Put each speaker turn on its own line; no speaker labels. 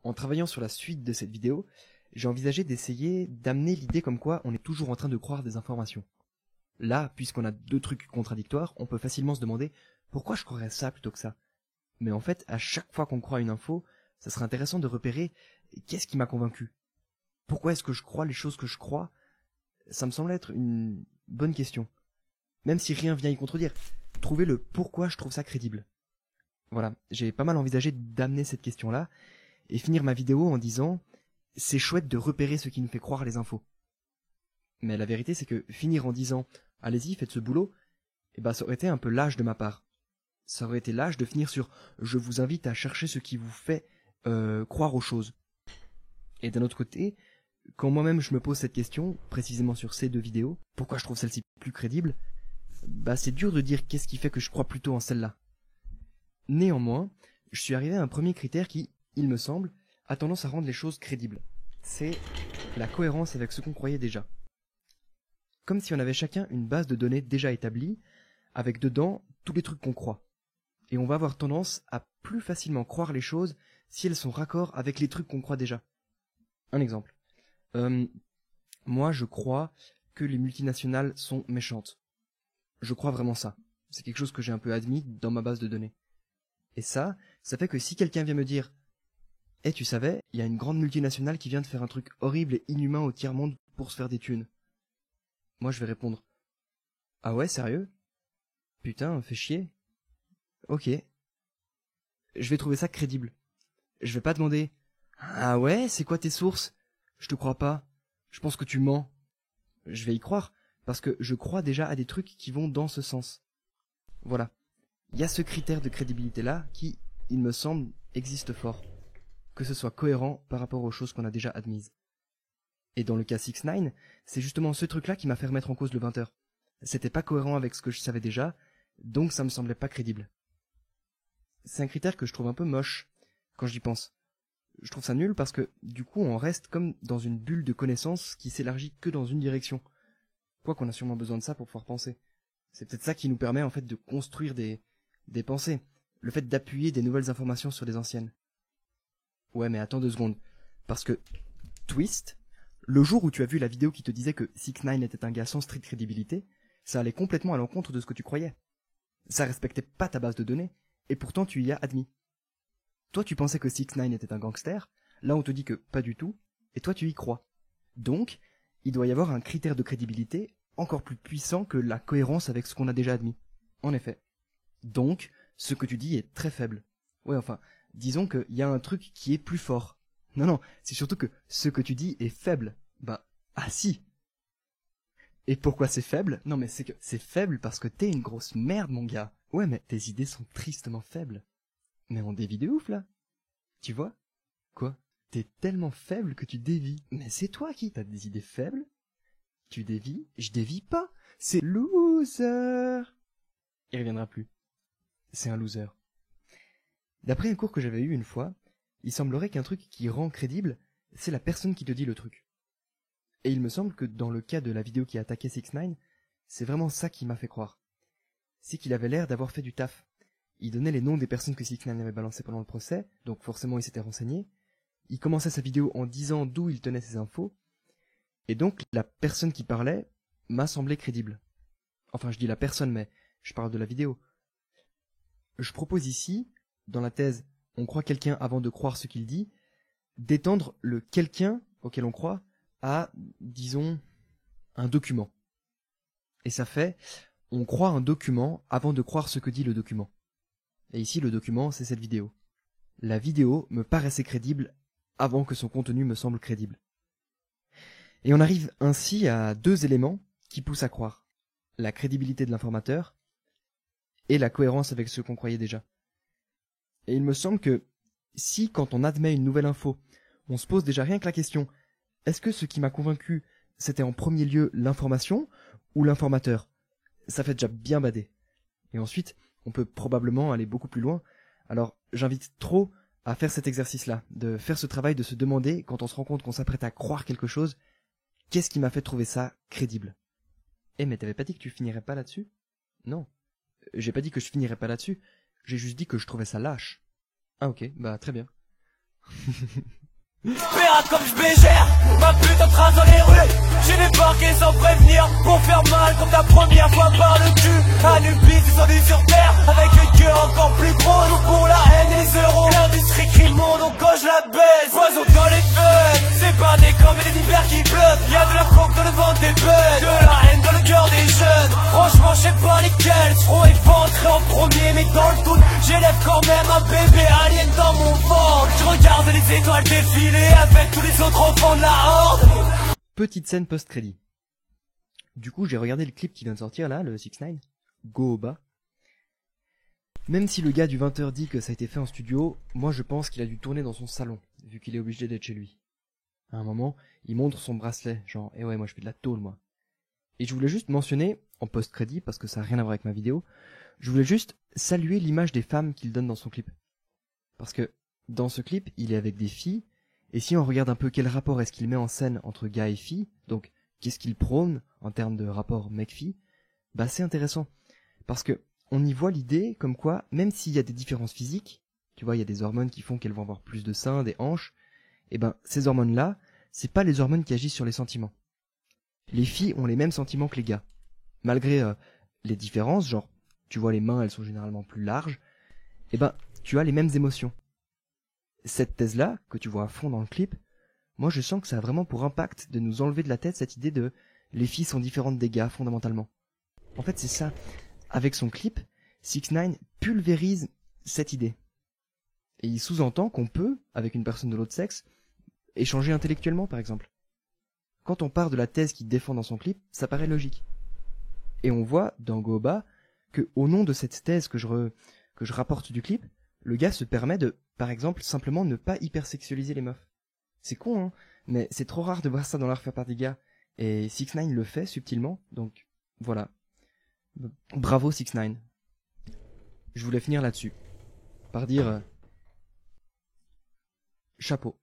En travaillant sur la suite de cette vidéo, j'ai envisagé d'essayer d'amener l'idée comme quoi on est toujours en train de croire des informations. Là, puisqu'on a deux trucs contradictoires, on peut facilement se demander pourquoi je croirais ça plutôt que ça. Mais en fait, à chaque fois qu'on croit une info, ça serait intéressant de repérer qu'est-ce qui m'a convaincu. Pourquoi est-ce que je crois les choses que je crois? Ça me semble être une bonne question. Même si rien vient y contredire, trouver le pourquoi je trouve ça crédible. Voilà, j'ai pas mal envisagé d'amener cette question-là et finir ma vidéo en disant « C'est chouette de repérer ce qui nous fait croire les infos ». Mais la vérité, c'est que finir en disant « Allez-y, faites ce boulot », ça aurait été un peu lâche de ma part. Ça aurait été lâche de finir sur « Je vous invite à chercher ce qui vous fait croire aux choses ». Et d'un autre côté, quand moi-même je me pose cette question, précisément sur ces deux vidéos, pourquoi je trouve celle-ci plus crédible, c'est dur de dire qu'est-ce qui fait que je crois plutôt en celle-là. Néanmoins, je suis arrivé à un premier critère qui, il me semble, a tendance à rendre les choses crédibles. C'est la cohérence avec ce qu'on croyait déjà. Comme si on avait chacun une base de données déjà établie, avec dedans tous les trucs qu'on croit. Et on va avoir tendance à plus facilement croire les choses si elles sont raccord avec les trucs qu'on croit déjà. Un exemple. Moi, je crois que les multinationales sont méchantes. Je crois vraiment ça. C'est quelque chose que j'ai un peu admis dans ma base de données. Et ça fait que si quelqu'un vient me dire « tu savais, il y a une grande multinationale qui vient de faire un truc horrible et inhumain au tiers-monde pour se faire des thunes. » Moi, je vais répondre « Ah ouais, sérieux? Putain, fais chier. Ok. » Je vais trouver ça crédible. Je vais pas demander « Ah ouais, c'est quoi tes sources? Je te crois pas. Je pense que tu mens. » Je vais y croire, parce que je crois déjà à des trucs qui vont dans ce sens. Voilà. Il y a ce critère de crédibilité-là qui, il me semble, existe fort. Que ce soit cohérent par rapport aux choses qu'on a déjà admises. Et dans le cas 6ix9ine, c'est justement ce truc-là qui m'a fait remettre en cause le 20h. C'était pas cohérent avec ce que je savais déjà, donc ça me semblait pas crédible. C'est un critère que je trouve un peu moche, quand j'y pense. Je trouve ça nul parce que, du coup, on reste comme dans une bulle de connaissances qui s'élargit que dans une direction. Quoi qu'on a sûrement besoin de ça pour pouvoir penser. C'est peut-être ça qui nous permet en fait de construire des pensées. Le fait d'appuyer des nouvelles informations sur des anciennes. Ouais, mais attends 2 secondes. Parce que, twist, le jour où tu as vu la vidéo qui te disait que 6ix9ine était un gars sans stricte crédibilité, ça allait complètement à l'encontre de ce que tu croyais. Ça respectait pas ta base de données, et pourtant tu y as admis. Toi, tu pensais que 6ix9ine était un gangster, là on te dit que pas du tout, et toi tu y crois. Donc, il doit y avoir un critère de crédibilité encore plus puissant que la cohérence avec ce qu'on a déjà admis. En effet. Donc, ce que tu dis est très faible. Ouais, enfin, disons qu'il y a un truc qui est plus fort. Non, c'est surtout que ce que tu dis est faible. Ah si. Et pourquoi c'est faible? Non mais c'est que c'est faible parce que t'es une grosse merde, mon gars. Ouais, mais tes idées sont tristement faibles. Mais on dévie de ouf, là. Tu vois? Quoi? T'es tellement faible que tu dévis. Mais c'est toi qui t'as des idées faibles? Tu dévis? Je dévie pas. C'est loser. Il reviendra plus. C'est un loser. D'après un cours que j'avais eu une fois, il semblerait qu'un truc qui rend crédible, c'est la personne qui te dit le truc. Et il me semble que dans le cas de la vidéo qui a attaqué 6ix9ine, c'est vraiment ça qui m'a fait croire. C'est qu'il avait l'air d'avoir fait du taf. Il donnait les noms des personnes que 6ix9ine avait balancées pendant le procès, donc forcément il s'était renseigné. Il commençait sa vidéo en disant d'où il tenait ses infos, et donc la personne qui parlait m'a semblé crédible. Enfin, je dis la personne, mais je parle de la vidéo. Je propose ici, dans la thèse « On croit quelqu'un avant de croire ce qu'il dit », d'étendre le « quelqu'un » auquel on croit à, disons, un document. Et ça fait « On croit un document avant de croire ce que dit le document ». Et ici, le document, c'est cette vidéo. La vidéo me paraissait crédible avant que son contenu me semble crédible. Et on arrive ainsi à 2 éléments qui poussent à croire. La crédibilité de l'informateur et la cohérence avec ce qu'on croyait déjà. Et il me semble que si, quand on admet une nouvelle info, on se pose déjà rien que la question « Est-ce que ce qui m'a convaincu, c'était en premier lieu l'information ou l'informateur ?» Ça fait déjà bien bader. Et ensuite, on peut probablement aller beaucoup plus loin. Alors, j'invite trop à faire cet exercice-là, de faire ce travail de se demander, quand on se rend compte qu'on s'apprête à croire quelque chose, qu'est-ce qui m'a fait trouver ça crédible? Mais t'avais pas dit que tu finirais pas là-dessus? Non. J'ai pas dit que je finirais pas là-dessus, j'ai juste dit que je trouvais ça lâche. Ah ok, très bien.
Pirate comme je bégère, ma pute en trace dans les rues. J'ai débarqué sans prévenir pour faire mal comme la première fois par le cul. Anubis descendu sur terre avec un cœur encore plus gros. Nous pour la haine et les euros, l'industrie crie mon nom quand je la baisse. Oiseau dans les feuilles, c'est pas des comme des hivers qui pleuvent. Y'a de la coke dans le ventre des bêtes, de la haine dans le cœur des jeunes. Franchement je sais pas lesquels seront éventrés en premier, mais dans le doute j'élève quand même un bébé alien dans mon ventre. Je regarde les étoiles défiler avec tous les autres enfants de la horde.
Petite scène post-crédit. Du coup, j'ai regardé le clip qui vient de sortir là, le 6ix9ine, Go au bas. Même si le gars du 20h dit que ça a été fait en studio, moi je pense qu'il a dû tourner dans son salon, vu qu'il est obligé d'être chez lui. À un moment, il montre son bracelet, genre, ouais, moi je fais de la tôle, moi. Et je voulais juste mentionner, en post-crédit, parce que ça n'a rien à voir avec ma vidéo, je voulais juste saluer l'image des femmes qu'il donne dans son clip. Parce que, dans ce clip, il est avec des filles, et si on regarde un peu quel rapport est-ce qu'il met en scène entre gars et filles, donc qu'est-ce qu'il prône en termes de rapport mec-fille, bah c'est intéressant. Parce que on y voit l'idée comme quoi, même s'il y a des différences physiques, tu vois, il y a des hormones qui font qu'elles vont avoir plus de seins, des hanches, et ben ces hormones-là, c'est pas les hormones qui agissent sur les sentiments. Les filles ont les mêmes sentiments que les gars. Malgré les différences, genre, tu vois les mains, elles sont généralement plus larges, et ben tu as les mêmes émotions. Cette thèse-là, que tu vois à fond dans le clip, moi je sens que ça a vraiment pour impact de nous enlever de la tête cette idée de les filles sont différentes des gars fondamentalement. En fait c'est ça, avec son clip, 6ix9ine pulvérise cette idée. Et il sous-entend qu'on peut, avec une personne de l'autre sexe, échanger intellectuellement par exemple. Quand on part de la thèse qu'il défend dans son clip, ça paraît logique. Et on voit dans Goba que au nom de cette thèse que je rapporte du clip, le gars se permet de, par exemple, simplement ne pas hypersexualiser les meufs. C'est con, hein, mais c'est trop rare de voir ça dans l'art fait par des gars. Et 6ix9ine le fait subtilement, donc voilà. Bravo 6ix9ine. Je voulais finir là-dessus. Par dire... chapeau.